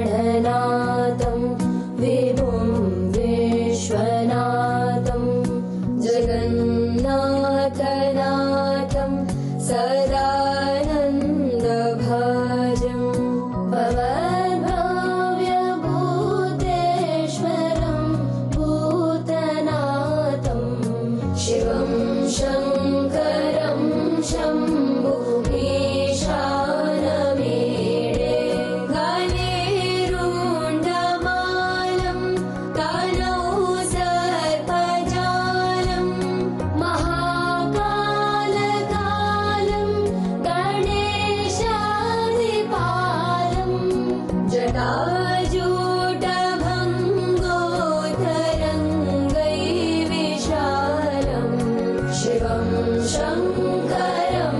प्राणनाथं विभुं विश्वनाथं जगन्नाथनाथं सदानन्दभाजं भवद्भव्यभूतेश्वरं भूतनाथं शिवं शङ्करं शम्भुमीशानमीडे गणेरुण्डमालं कनौ सर्पजालं महाकालकालं गणेशाधिपालं जटाजूटभङ्गोत्तरङ्गैर्विशालं शिवं शङ्करं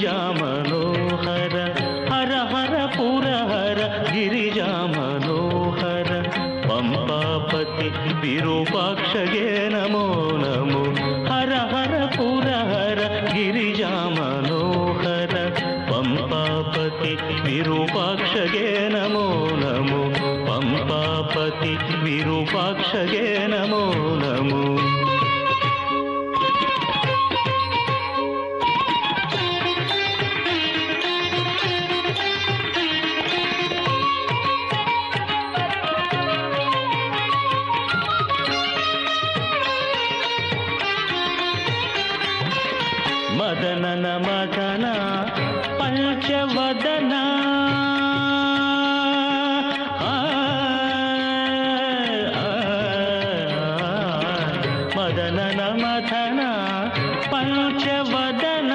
ಗಿರಿಜಾ ಮನೋಹರ ಹರ ಹರ ಪುರಹರ ಗಿರಿಜಾ ಮನೋಹರ ಪಂಪಾಪತಿ ವಿರೂಪಾಕ್ಷಗೆ ನಮೋ ನಮೋ ಹರ ಹರ ಪುರಹರ ಗಿರಿಜಾ ಮನೋಹರ ಪಂಪಾಪತಿ ವಿರೂಪಾಕ್ಷಗೆ ನಮೋ ನಮೋ ಪಂಪಾಪತಿ ವಿರೂಪಾಕ್ಷಗೆ ನಮೋ ನಮೋ ಮದನನ ಮದನ ಪಂಚವದನ ಮದನನ ಮದನ ಪಂಚವದನ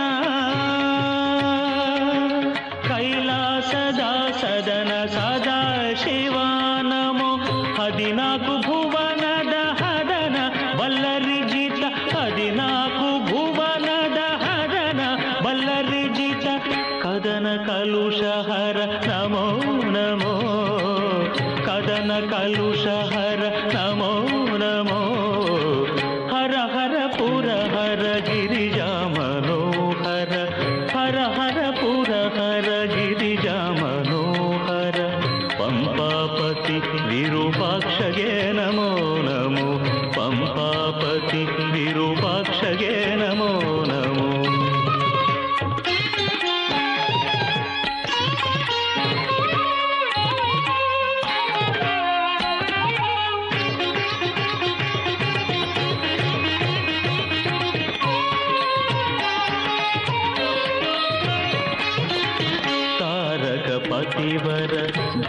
ಕೈಲಾಸದ ಸದನ ಸದಾ ಶಿವ ನಮೋ 14 ಭುವನದ ಹದನ ಬಲ್ಲರಿಜಿತ 14 ಭುವನದ ಹದನ ಬಲ್ಲರಿಜಿತ ಕದನ ಕಲುಷಹರ ನಮೋ ನಮೋ ಕದನ ಕಲುಷಹರ ನಮೋ ನಮೋ ಹರ ಹರ ಪುರಹರ ಗಿರಿಜಾ ಮನೋಹರ ಹರ ಹರ ಪುರಹರ ಗಿರಿಜಾ ಮನೋಹರ ಪಂಪಾಪತಿ ವಿರೂಪಾಕ್ಷಗೆ ನಮೋ ನಮೋ ಪಂಪಾಪತಿ ವಿರೂಪಾಕ್ಷಗೆ ನಮೋ ನಮೋ पतिवर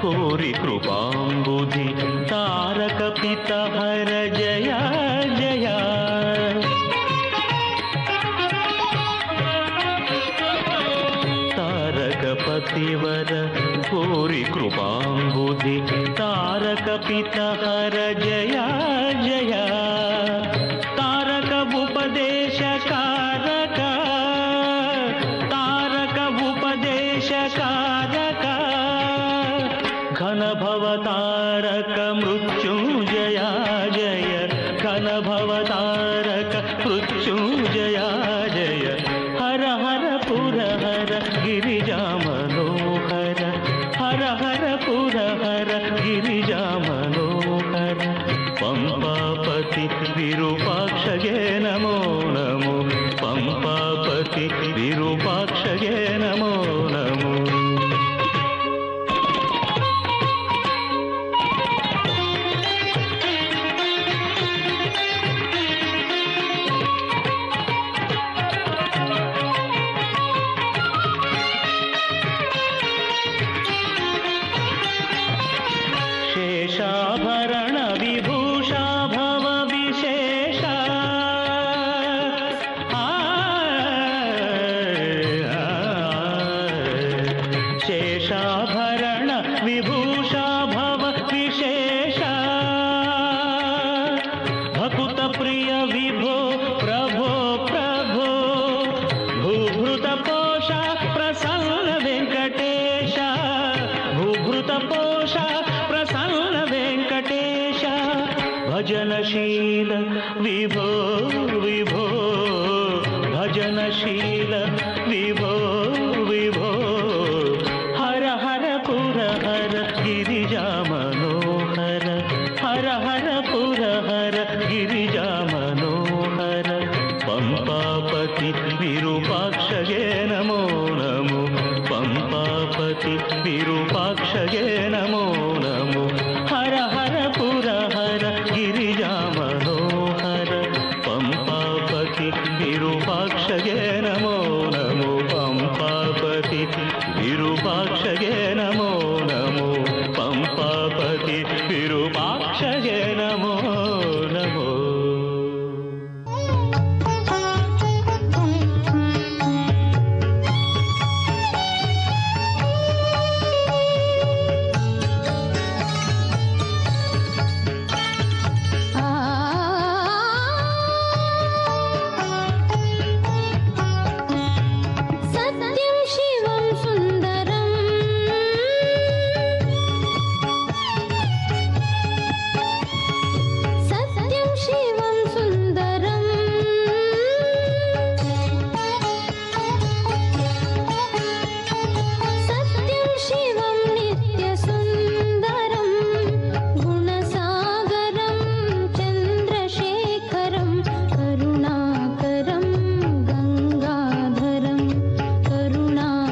घोरी कृपाम्बुधि तारक पिता हर जया जया तारक पतिवर घोरी कृपाम्बुधि तारक पिता हर जया जया तारक उपदेश कारक तारक उपदेश कारक घन भवतारक मृत्युंजया जय घन भवतारक मृत्युंजया जय हर हर पुरहर गिरिजा मनोहर हर हर पुरहर गिरिजा मनोहर पंपापति विरूपाक्षगे नमो नमो पंपापति विरूपाक्षगे नमो नमो शेषाभरण विभूषा भव विशेष शेषाभरण विभूषा भव विशेष भकुत प्रिय विभो प्रभो प्रभो भूभृत पोषा प्रसन्न वेंकटेश भूभृत पोषा प्रसन्न वेंकटेश भजनशील विभो विभो भजनशील विभो विभो हर हर पुरहर गिरिजा मनोहर हर हर पुरहर गिरिजा मनोहर पंपापति विरूपाक्षगे नमो नमो पंपापति विरूपाक्षगे नमो नमो हर हर पुरहर गिरिजा मनोहर पंपापति विरूपाक्षगे नमो नमो पंपापति विरूपाक्षगे नमो नमो पंपापति विरूपाक्षगे नमो नमो सत सत्यं शिवं सुन्दरम् सत्यं शिवं सुन्दरम् सत्यं शिवं नित्यसुन्दरं गुणसागरं चन्द्रशेखरं करुणाकरं गङ्गाधरं करुणाकरं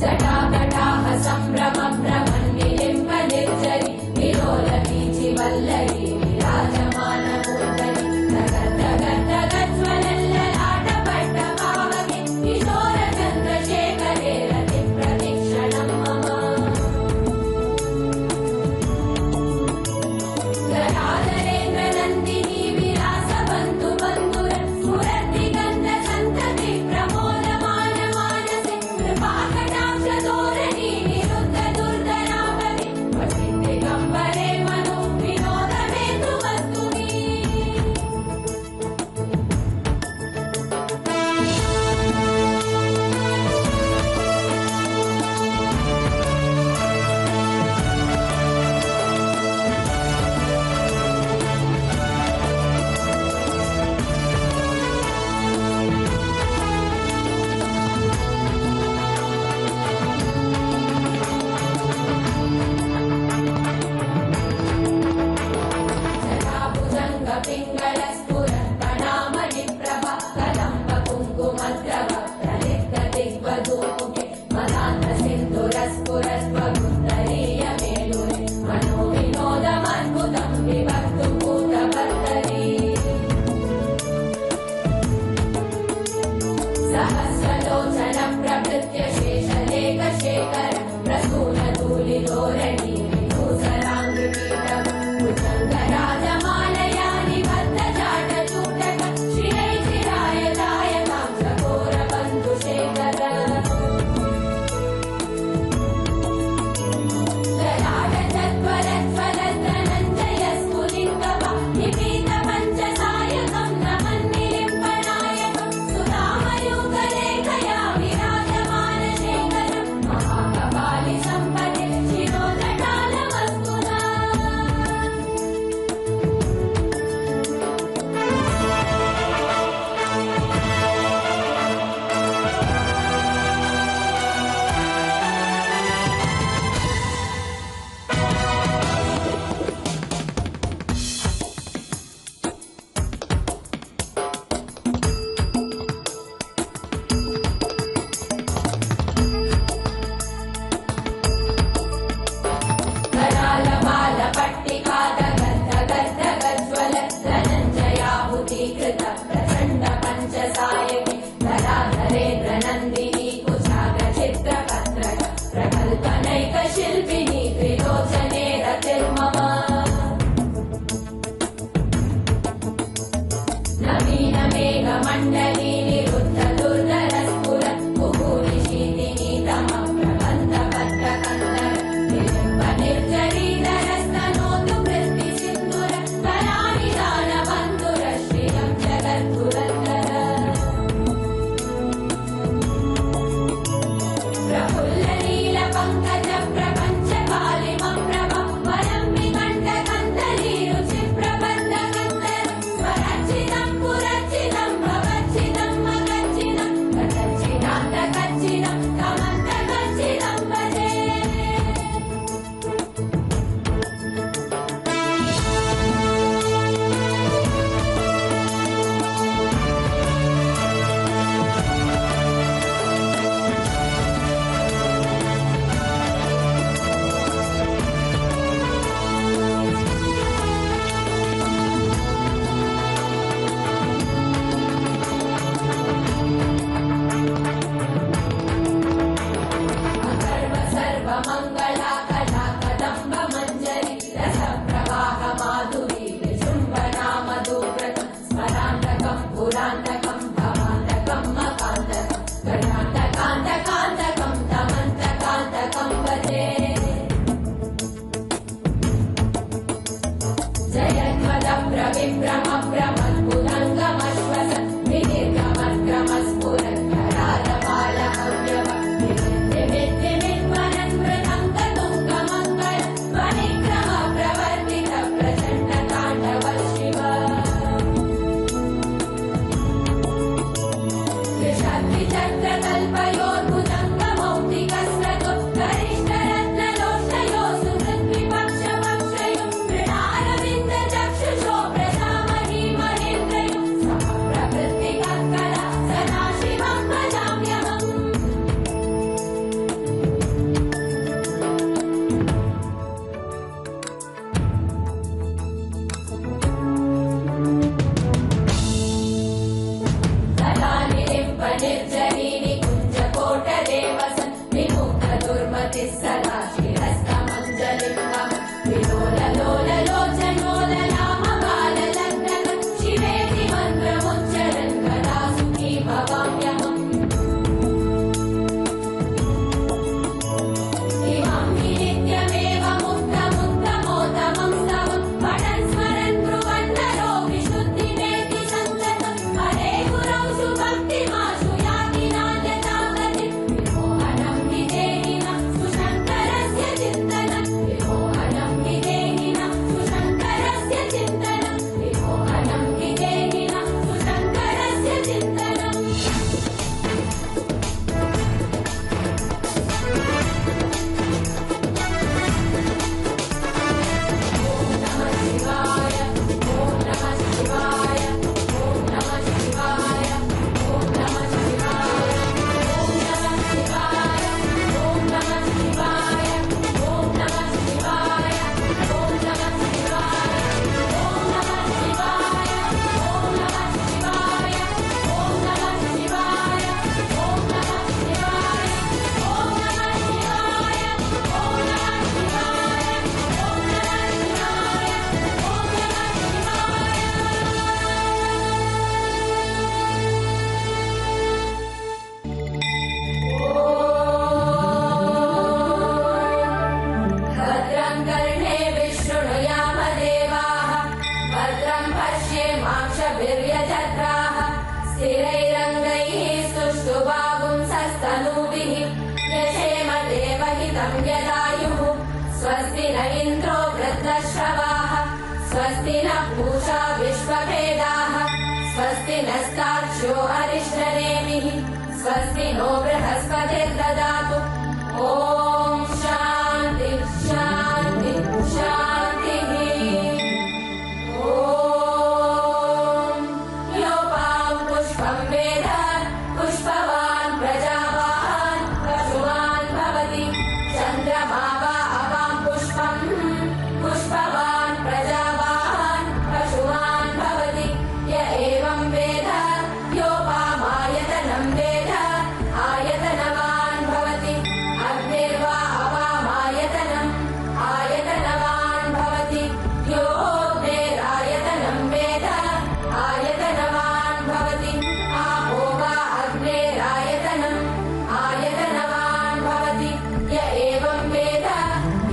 जटाकटाह सम्भ्रम भ्रमन्निलिम्ब निर्जरि विलोलवीचि वल्लरी विराजमान मूर्धनि धगद्धगद्धगज्ज्वलल्ललाटपट्टपावके किशोर चन्द्रशेखरे रतिप्रतिक्षणं मम गदाधरेन्द्र नन्दिनी विलास बन्धु बन्धुर स्फुरद्दिगन्ध सन्तति प्रमोदमान मानसे कृपाकटाक्षदो स्वस्ति नः पूषा विश्ववेदाः स्वस्ति नस्तार्क्ष्यो अरिष्टनेमिः स्वस्ति नो बृहस्पतिर्ददातु ॐ शान्ति शान्ति शान्तिः ॐ योपां पुष्पं वेद पुष्पवान् प्रजावान् पशुमान् भवति चन्द्रमा वा अपां पुष्पं पुष्पवान् प्रजावान् पशुमान् भवति य एवं वेद योपामायतनं वेद आयतनवान् भवति अग्निर्वा अपामायतनम् आयतनवान् भवति योऽग्नेरायतनं वेद आयतनवान् भवति आपो वा अग्नेरायतनम् आयतनवान् भवति य एवं वेद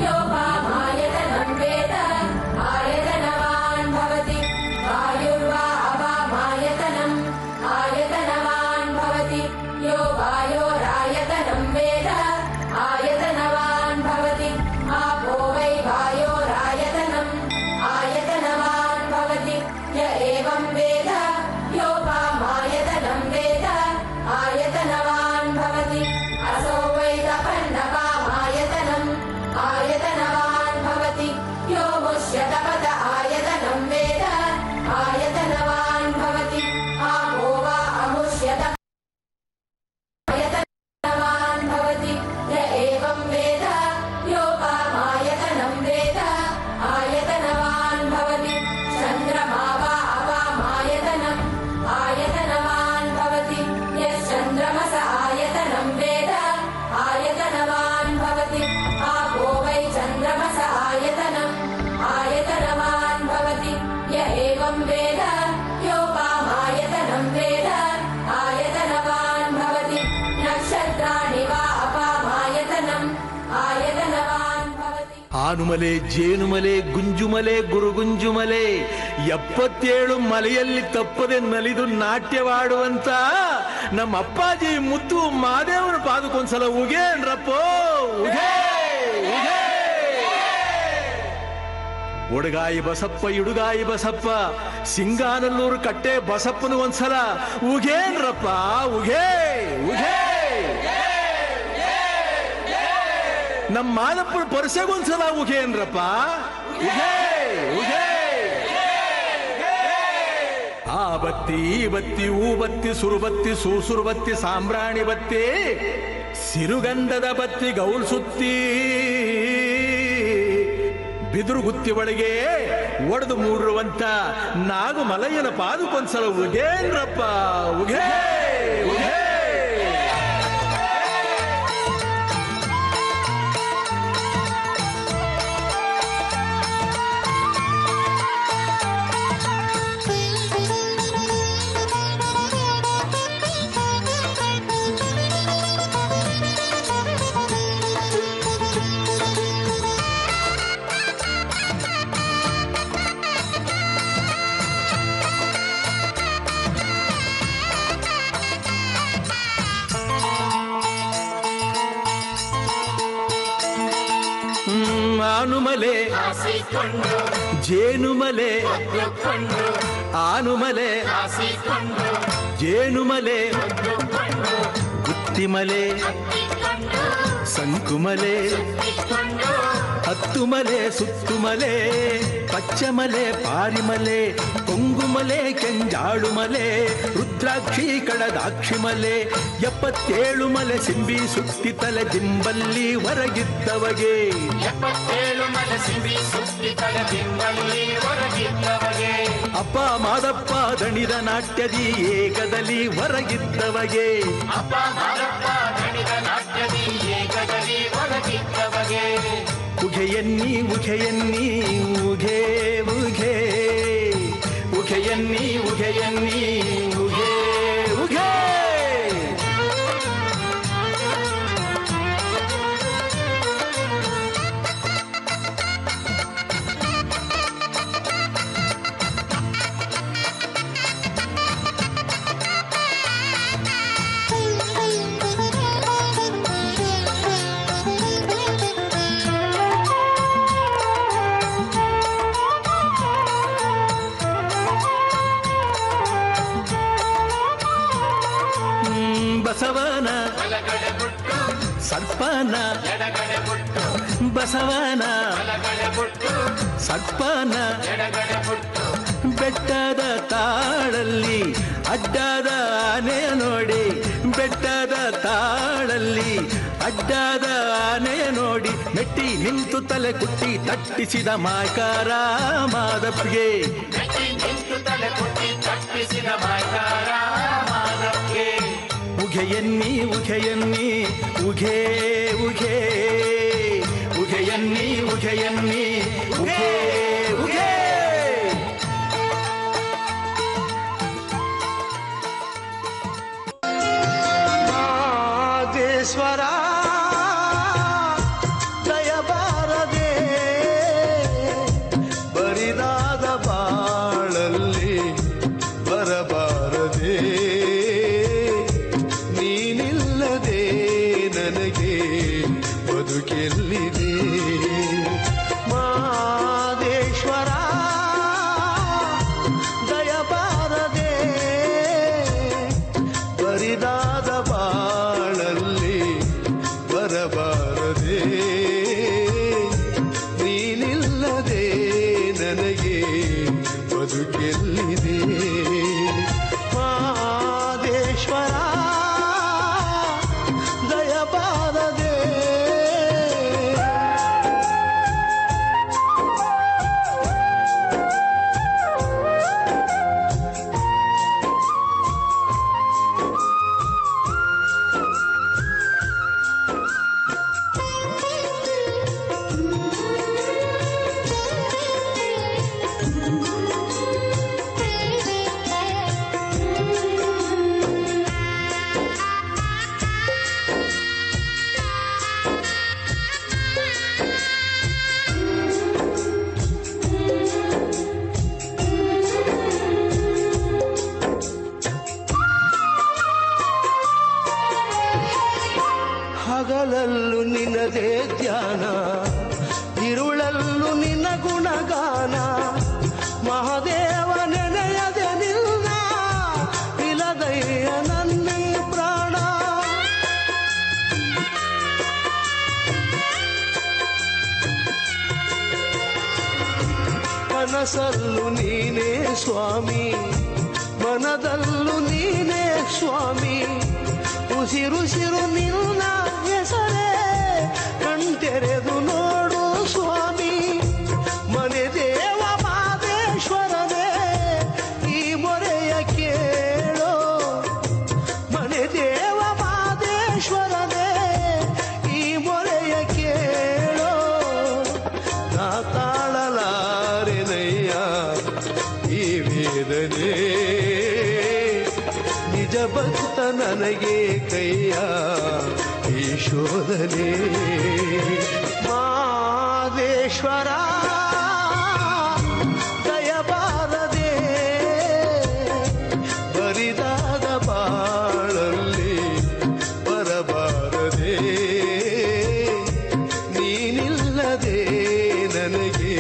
योपामायतनं वेद आयतनवान् भवति वायुर्वा अपामायतनम् आयतनवान् भवति यो वायोरायतनं वेद आयतनवान् भवति आपो वै वायोरायतनम् आयतनवान् भवति य एवं वेद योपामायतनं वेद आयतनवान् भवति असो वै तपन्नपामायतनम् आयतनवान् भवति यो मुष्यतपत आयतनं वेद आयतनवान् भवति आपो वा अमुष्यत आयतनवान् भवति य एवं वेद योपामायतनं वेद आयतनवान् भवति चन्द्रमा वा अपामायतनम् आयतनवान् भवति यश्चन्द्रमस आयतनं वेद आयतनवान् भवति आपो वै चन्द्रमस आयतनम् आयतनवान् भवति य एवं वेद योपामायतनं वेद आयतनवान् भवति नक्षत्राणि वा अपामायतनम् आयतनवान् भवति ಆನುಮಲೆ ಜೇನುಮಲೆ ಗುಂಜುಮಲೆ ಗುರುಗುಂಜುಮಲೆ 77 ಮಲೆಯಲ್ಲಿ ತಪ್ಪದೆ ನಲಿದು ನಾಟ್ಯವಾಡುವಂತ ನಮ್ಮ ಅಪ್ಪಾಜಿ ಮುತ್ತು ಮಾದೇವನ ಪಾದಕ್ಕೊಂದ್ಸಲ ಉಗೇನ್ರಪ್ಪೋ ಉಗೇ ಉಗೇ ಒಡಗಾಯಿ ಬಸಪ್ಪ ಇಡುಗಾಯಿ ಬಸಪ್ಪ ಸಿಂಗಾನಲ್ಲೂರು ಕಟ್ಟೆ ಬಸಪ್ಪನ ಒಂದ್ಸಲ ಉಗೇನ್ರಪ್ಪ ಉಗೇ ಉಗೇ ನಮ್ಮ ಮಾದಪ್ಪನ ಪರ್ಸೆಗೊಂದ್ಸಲ ಉಗೇನ್ರಪ್ಪ ಉಗೇ ಉಗೇ ಆ ಬತ್ತಿ ಈ ಬತ್ತಿ ಹೂ ಬತ್ತಿ ಸುರುಬತ್ತಿ ಸೂಸುರುಬತ್ತಿ ಸಾಂಬ್ರಾಣಿ ಬತ್ತಿ ಸಿರುಗಂಧದ ಬತ್ತಿ ಗೌಲ್ ಸುತ್ತಿ ಬಿದಿರು ಗುತ್ತಿ ಒಳಗೆ ಒಡೆದು ಮೂಡಿರುವಂತ ನಾಗಮಲಯ್ಯನ ಪಾದಕ್ಕೊಂದ್ಸಲ ಉಗೇನ್ರಪ್ಪ ಉಗೇ ಉಗೇ ಆನುಮಲೆ ಜೇನುಮಲೆ ಆನುಮಲೆ ಜೇನುಮಲೆ ಗುತ್ತಿಮಲೆ ಸಂಕುಮಲೆ ಹತ್ತುಮಲೆ ಸುತ್ತುಮಲೆ ಪಚ್ಚಮಲೆ ಪಾರಿಮಲೆ ಕೊಂಗುಮಲೆ ಕೆಂಜಾಳುಮಲೆ ರುದ್ರಾಕ್ಷಿ ಕಡದಾಕ್ಷಿಮಲೆ 77 ಮಲೆ ಸಿಂಬಿ ಸುತ್ತಿ ತಲೆ ದಿಂಬಲ್ಲಿ ಹೊರಗಿದ್ದವಗೆ 77 ಮಲೆ ಸಿಂಬಿ ಸುತ್ತಿ ತಲೆ ದಿಂಬಲ್ಲಿ ಹೊರಗಿದ್ದವಗೆ ಅಪ್ಪ ಮಾದಪ್ಪ ದಣಿದ ನಾಟ್ಯದಿ ಏಕದಲ್ಲಿ ಹೊರಗಿದ್ದವಗೆ ಅಪ್ಪ ಮಾದಪ್ಪ ದಣಿದ ನಾಟ್ಯದಿ ಏಕದಲ್ಲಿ ಹೊರಗಿದ್ದವಗೆ ಉಘೆಯನ್ನಿ ಉಘೆಯನ್ನಿ ಉಘೆ ಉಘೆ ಉಘೆಯನ್ನಿ ಉಘೆಯನ್ನಿ ಉಘೆ ಉಘೆ ಅಪ್ಪನ ಎಡಗಡೆ ಬುಟ್ಟು ಬಸವನ ಬಲಗಡೆ ಬುಟ್ಟು ಸಪ್ಪನ ಎಡಗಡೆ ಬುಟ್ಟು ಬೆಟ್ಟದ ತಾಳಲ್ಲಿ ಅಡ್ಡದ ಆನೆ ನೋಡಿ ಬೆಟ್ಟದ ತಾಳಲ್ಲಿ ಅಡ್ಡದ ಆನೆ ನೋಡಿ ಮೆಟ್ಟಿ ನಿಂತು ತಲೆ ಕುಟ್ಟಿ ತಟ್ಟಿಸಿದ ಮಾಯ್ಕಾರ ಮಾದಪ್ಗೆ ಮೆಟ್ಟಿ ನಿಂತು ತಲೆ ಕುಟ್ಟಿ ತಪ್ಪಿಸಿದ ಮಾಯ್ಕಾರ ಮಾದಪ್ಗೆ ಉಘೆಯನ್ನಿ ಉಘೆಯನ್ನಿ ಉಘೇ ಉಘೇ ಉಘೆಯನ್ನಿ ಉಘೆಯನ್ನಿ ಉಘೇ ಉಘೇ ಮಾದೇಶ್ವರ ದಯಬಾರದೆ ಬರಿದಾದ ಬಾಳಲ್ಲಿ ಬರಬಾರದೆ ನೀನಿಲ್ಲದೆ ನನಗೆ ಬದುಕೆಲ್ಲಿದೆ ಮಾದೇಶ್ವರ ದಯಬಾರದೆ ಬರಿದಾದ ಬಾಳಲ್ಲಿ ಬರಬಾರದೆ ನೀನಿಲ್ಲದೆ ನನಗೆ ಬದುಕೆಲ್ಲಿದೆ ಮಾದೇಶ್ವರ ದಯಬಾರದೆ ಹಗಲಲ್ಲೂ ನಿನ್ನದೇ ಧ್ಯಾನ ഇരുಳಲ್ಲೂ ನಿನ್ನ ಗುಣಗಾನ ಮಹಾದೇವ ನೆನೆಯದೆ ನಿನ್ನ ಇಲದಯ್ಯ ನನ್ನ ಪ್ರಾಣ ಕನಸಲ್ಲೂ ನೀನೇ ಸ್ವಾಮಿ ಮನದಲ್ಲೂ ನೀನೇ ಸ್ವಾಮಿ ಉಸಿರುಸಿರು ನಿನ್ನ ಹೆಸರೇ ಕಣ್ತೆರೆದು ನೋಡು ಸ್ವಾಮಿ ಮನೆ ದೇವ ಮಾದೇಶ್ವರನೇ ಈ ಮೊರೆಯ ಕೇಳೋ ಮನೆ ದೇವ ಮಾದೇಶ್ವರನೇ ಈ ಮೊರೆಯ ಕೇಳೋ ನಾ ತಾಳಲಾರೆನಯ್ಯ ಈ ವೇದನೆ ನಿಜ ಭಕ್ತ ನನಗೆ ಕೈಯ ಈ ಶೋಧನೆ ಮಾದೇಶ್ವರ ದಯಬಾರದೆ ಬರಿದಾದ ಬಾಳಲ್ಲಿ ಬರಬಾರದೆ ನೀನಿಲ್ಲದೆ ನನಗೆ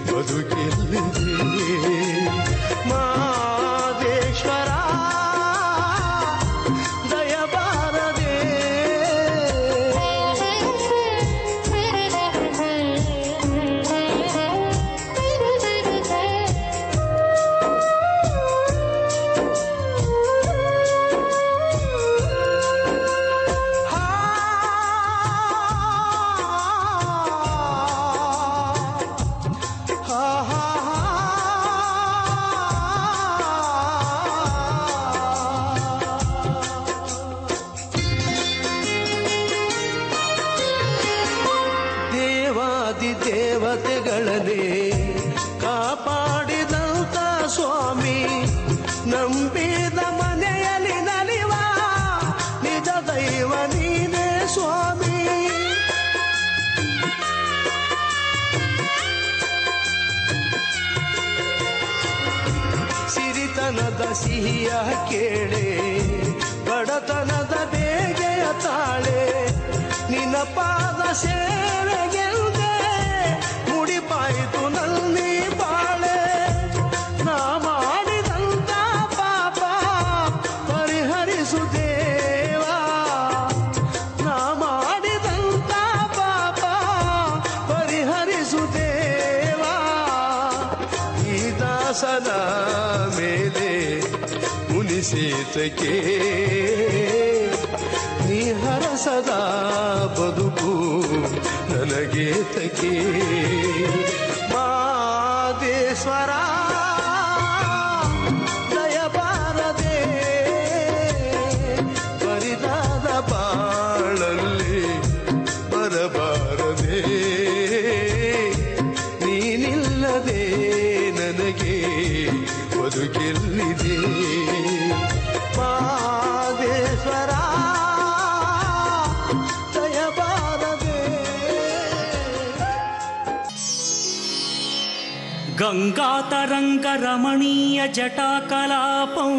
ಬದುಕೆಲ್ಲಿದೆ ಮಾದೇಶ್ವರ ದಯಬಾರದೆ ದೇವತೆಗಳನ್ನೇ ಕಾಪಾಡಿದಂತ ಸ್ವಾಮಿ ನಂಬಿದ ಮನೆಯಲ್ಲಿ ನಲಿವ ನಿಜ ದೈವ ನೀನೇ ಸ್ವಾಮಿ ಸಿರಿತನದ ಸಿಹಿಯ ಕೇಳೆ ಬಡತನದ ಬೇಗೆಯ ತಾಳೆ ನಿನ್ನ ಪಾದ ಸೇವೆಗೆಲ್ದೆ ಮುಡಿಪಾಯಿತು ನಲ್ಲಿ ಬಾಳೆ ನಾ ಮಾಡಿದಂತ ಪಾಪ ಪರಿಹರಿಸು ದೇವ ನಾ ಮಾಡಿದ ಹಿಂಸೇತಕ್ಕೆ ನೀ ಹರಸದ ಬದುಕು ನನಗೇತಕ್ಕೆ ಮಾದೇಶ್ವರ ದಯಬಾರದೆ ಬರಿದಾದ ಬಾಳಲ್ಲಿ ಬರಬಾರದೆ ನೀನಿಲ್ಲದೆ ನನಗೆ ಬದುಕೆಲ್ಲಿದೆ ಮಾದೇಶ್ವರ ದಯಬಾರದೆ ಗಂಗಾತರಂಗ ರಮಣೀಯ ಜಟಾಕಲಾಪಂ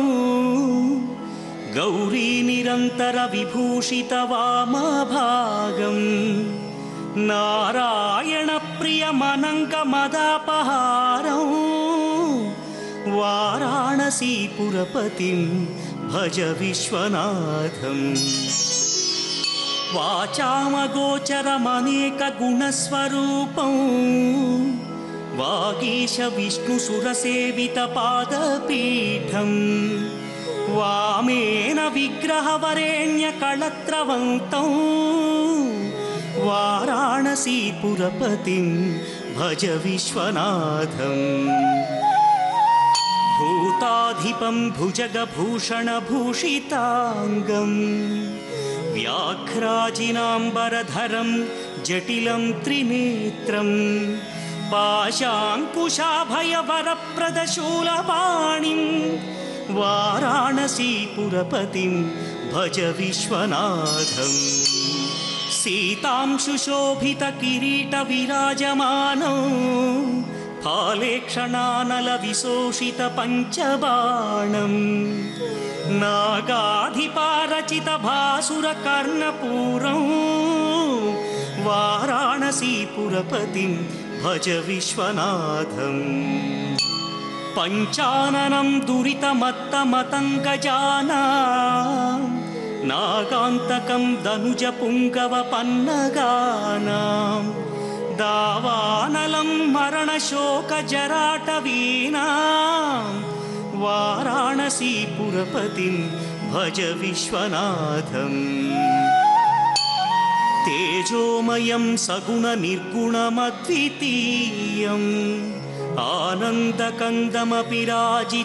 ಗೌರೀ ನಿರಂತರ ವಿಭೂಷಿತ ವಾಮಭಾಗಂ ನಾರಾಯಣ ಪ್ರಿಯ ಮನಂಕ ಮದಾಪಹಾರಂ ವಾರಾಣಸೀಪುರಪತಿಂ ಭಜ ವಿಶ್ವನಾಥಂ ವಾಚಾಮಗೋಚರಮನೇಕ ಗುಣಸ್ವರೂಪಂ ವಾಗೀಶ ವಿಷ್ಣು ಸುರಸೇವಿತ ಪಾದಪೀಠಂ ವಾಮೇನ ವಿಗ್ರಹವರೇಣ್ಯ ಕಳತ್ರವಂತಂ ವಾರಾಣಸೀಪುರಪತಿಂ ಭಜ ವಿಶ್ವನಾಥಂ ಭೂತಾಧಿಪಂ ಭುಜಗಭೂಷಣಭೂಷಿತಾಂಗಂ ವ್ಯಾಘ್ರಾಜಿನಾಂಬರಧರಂ ಜಟಿಲಂ ತ್ರಿನೇತ್ರಂ पाशाङ्कुशाभयवरप्रदशूलपाणिं वाराणसीपुरपतिं भज विश्वनाथं सीतांशुशोभितकिरीटविराजमानौ फालेक्षणानलविशोषितपञ्चबाणं नागाधिपारचितभासुरकर्णपूरं वाराणसीपुरपतिं भज विश्वनाथं पञ्चाननं दुरितमत्तमतङ्गजानां नागान्तकं दनुजपुङ्गवपन्नगानां दावानलं मरणशोकजराटवीनां वाराणसीपुरपतिं भज विश्वनाथं तेजोमयं सगुणनिर्गुणमद्वितीयम् आनन्दकन्दमपि राजितमप्रमेयं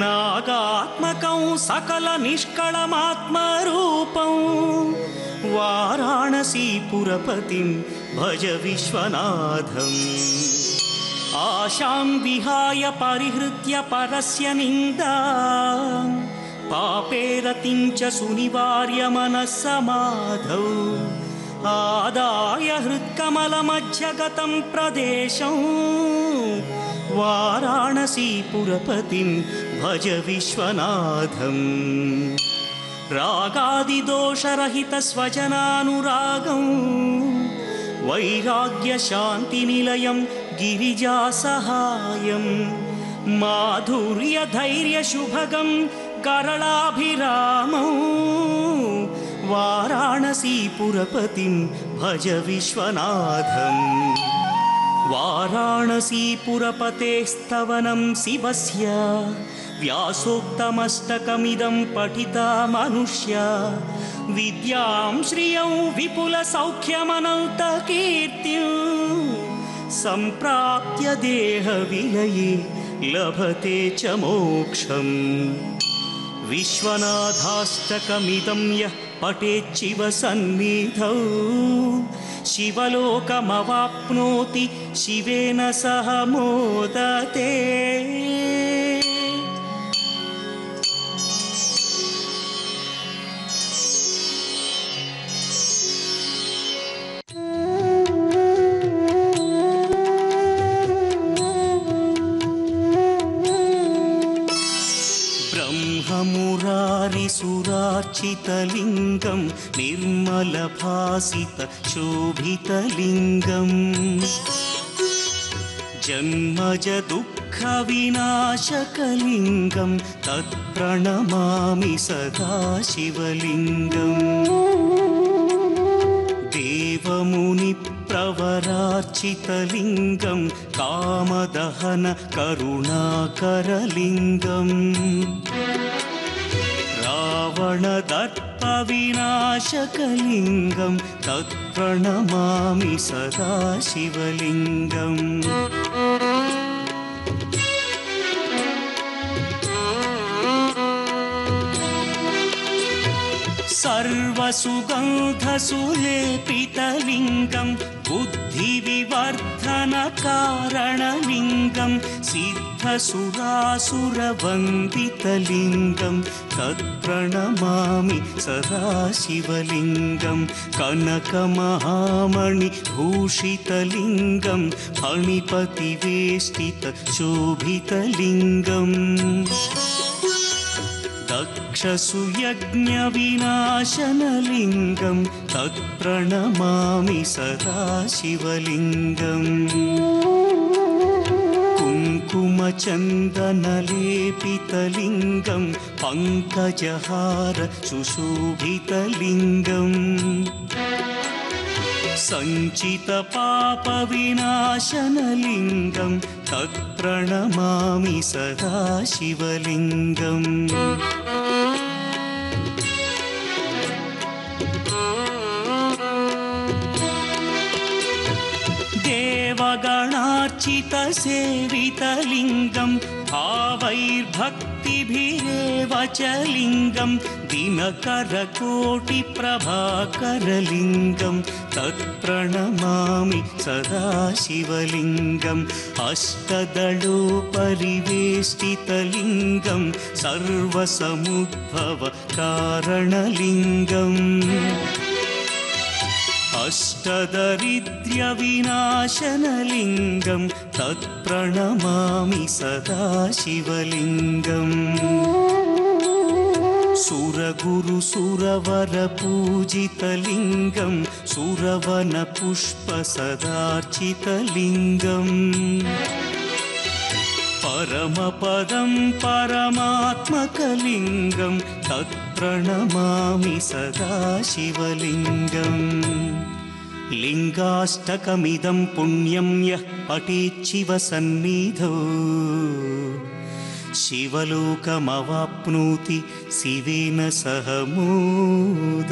नागात्मकं सकलनिष्कळमात्मरूपं वाराणसीपुरपतिं भज विश्वनाथम् आशां विहाय परिहृत्य परस्य निन्दां पापेरतिं च सुनिवार्य मनस्समाधौ आदाय हृत्कमलमध्यगतं प्रदेशं वाराणसीपुरपतिं भज विश्वनाथं रागादिदोषरहितस्वजनानुरागं वैराग्यशान्तिनिलयं गिरिजासहायं माधुर्यधैर्यशुभगं करलाभिरामं वाराणसीपुरपतिं भज विश्वनाथं वाराणसीपुरपतेस्तवनं शिवस्य व्यासोक्तमष्टकमिदं पठिता मनुष्या विद्यां श्रियं विपुलसौख्यमनन्तकीर्तिं सम्प्राप्य देहविलये लभते च मोक्षम् विश्वनाथाष्टकमिदं यः पठेच्छिव सन्निधौ शिवलोकमवाप्नोति शिवेन सह मोदते सुरार्चितलिङ्गं निर्मलभासितशोभितलिङ्गं जन्मजदुःखविनाशकलिङ्गं तत्प्रणमामि सदा शिवलिङ्गम् देवमुनिप्रवरार्चितलिङ्गं प्राचितलिङ्गं कामदहन करुणाकरलिङ्गम् रावणदर्पविनाशकलिङ्गं तत्प्रणमामि सदा शिवलिङ्गम् सर्वसुगन्धसुलेपितलिङ्गं बुद्धिविवर्धनकारणलिङ्गं सिद्धसुरासुरवन्दितलिङ्गं तत्प्रणमामि सदा शिवलिङ्गं कनकमहामणिभूषितलिङ्गं फणिपतिवेष्टितशोभितलिङ्गम् दक्षसुयज्ञविनाशनलिङ्गं तत्प्रणमामि सदा शिवलिङ्गम् कुङ्कुमचन्दनलेपितलिङ्गं पङ्कजहार सुशोभितलिङ्गम् सञ्चितपापविनाशनलिङ्गं तत्प्रणमामि सदा शिवलिङ्गम् देवगणार्चितसेवितलिङ्गं भावैर्भक्तिभिरेव च लिङ्गं दिनकरकोटिप्रभाकरलिङ्गं तत्प्रणमामि सदा शिवलिङ्गम् अष्टदलोपरिवेष्टितलिङ्गं सर्वसमुद्भवकारणलिङ्गम् अष्टदरिद्र्यविनाशनलिङ्गं तत्प्रणमामि सदा शिवलिङ्गम् सुरगुरुसुरवरपूजितलिङ्गं सुरवनपुष्पसदार्चितलिङ्गम् परमपदं परमात्मकलिङ्गं तत्प्रणमामि सदा शिवलिङ्गम् लिङ्गाष्टकमिदं पुण्यं यः पठेच्छिव सन्निधौ शिवलोकमवाप्नोति शिवेन सह मोदेन।